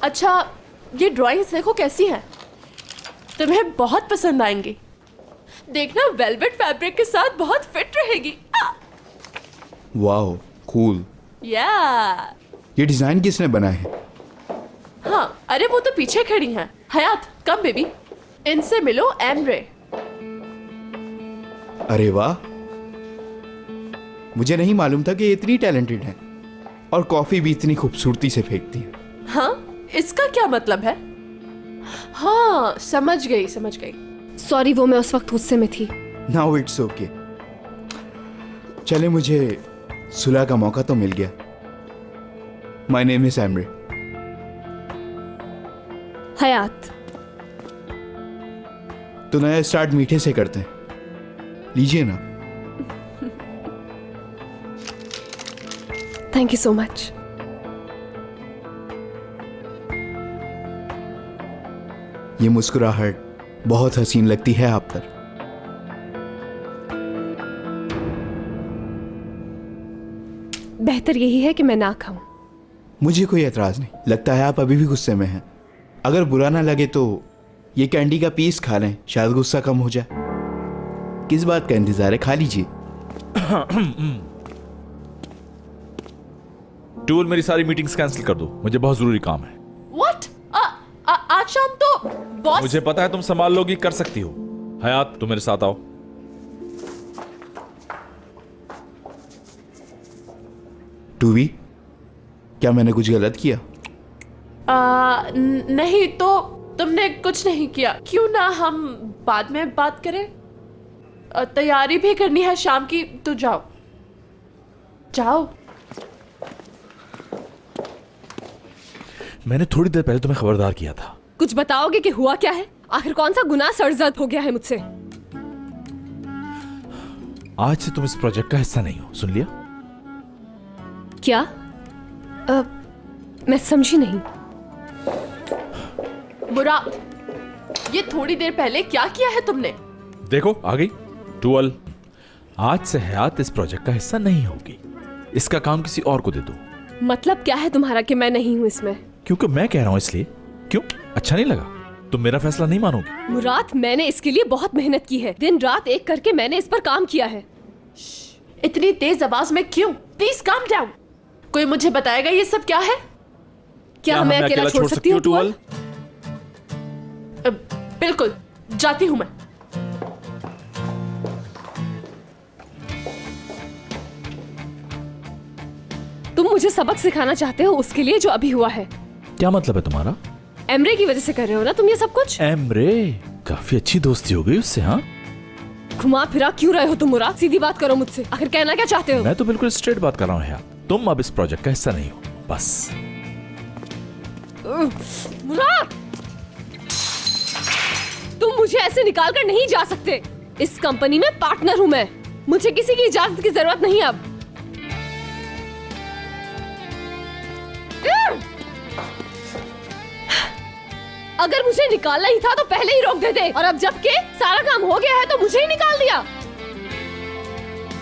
अच्छा, ये ड्राइंग्स देखो कैसी हैं, तुम्हें बहुत पसंद आएंगी। देखना वेलवेट फैब्रिक के साथ बहुत फिट रहेगी। Wow, cool. या ये डिजाइन किसने बनाया है? हाँ, अरे वो तो पीछे खड़ी हैं। हयात, कम बेबी, इनसे मिलो, एमरे। अरे वाह, मुझे नहीं मालूम था कि ये इतनी टैलेंटेड है और कॉफी भी इतनी खूबसूरती से फेंकती है। हाँ, इसका क्या मतलब है? हाँ, समझ गई समझ गई। सॉरी, वो मैं उस वक्त गुस्से में थी। Now it's okay. चले, मुझे सुलह का मौका तो मिल गया। My name is Emre. Hayat. तो नया स्टार्ट मीठे से करते हैं, लीजिए ना। Thank you so much. ये मुस्कुराहट बहुत हसीन लगती है आप पर। बेहतर यही है कि मैं ना खाऊं। मुझे कोई एतराज नहीं। लगता है आप अभी भी गुस्से में हैं। अगर बुरा ना लगे तो ये कैंडी का पीस खा लें, शायद गुस्सा कम हो जाए। किस बात का इंतजार है, खा लीजिए। टूल, मेरी सारी मीटिंग्स कैंसिल कर दो, मुझे बहुत जरूरी काम है। व्हाट? आज शाम तो बॉस। मुझे पता है तुम संभाल लोगी, कर सकती हो। हयात, तुम मेरे साथ आओ। टूवी, क्या मैंने कुछ गलत किया? नहीं तो तुमने कुछ नहीं किया। क्यों ना हम बाद में बात करें? तैयारी भी करनी है शाम की। तो जाओ जाओ। मैंने थोड़ी देर पहले तुम्हें खबरदार किया था। कुछ बताओगे कि हुआ क्या है? आखिर कौन सा गुनाह सरजद हो गया है मुझसे? आज से तुम इस प्रोजेक्ट का हिस्सा नहीं हो, सुन लिया? क्या? मैं समझी नहीं। मुराद, ये थोड़ी देर पहले क्या किया है तुमने? देखो आ गई टूअल। आज से हयात इस प्रोजेक्ट का हिस्सा नहीं होगी। इसका काम किसी और को दे दो। मतलब क्या है तुम्हारा कि मैं नहीं हूं इसमें? क्योंकि मैं कह रहा हूं इसलिए। क्यों, अच्छा नहीं लगा? तुम मेरा फैसला नहीं मानोगी? मुराद, मैंने इसके लिए बहुत मेहनत की है। दिन रात एक करके मैंने इस पर काम किया है। इतनी तेज आवाज में क्यों? Please calm down. कोई मुझे बताएगा ये सब क्या है? क्या मैं अकेला छोड़ सकती हूँ टूअल? बिल्कुल, जाती हूं मैं। तुम मुझे सबक सिखाना चाहते हो उसके लिए जो अभी हुआ है? क्या मतलब है तुम्हारा? एमरे की वजह से कर रहे हो ना तुम ये सब कुछ? एमरे, काफी अच्छी दोस्ती हो गई उससे। हाँ, घुमा फिरा क्यों रहे हो तुम मुराद? सीधी बात करो मुझसे। आखिर कहना क्या चाहते हो? मैं तो बिल्कुल स्ट्रेट बात कर रहा हूँ यार। तुम अब इस प्रोजेक्ट का हिस्सा नहीं हो, बस। मुराद, तुम मुझे ऐसे निकाल कर नहीं जा सकते। इस कंपनी में पार्टनर हूं मैं। मुझे किसी की इजाजत की जरूरत नहीं अब। अगर मुझे निकालना ही था तो पहले ही रोक देते। और अब जबकि सारा काम हो गया है तो मुझे ही निकाल दिया।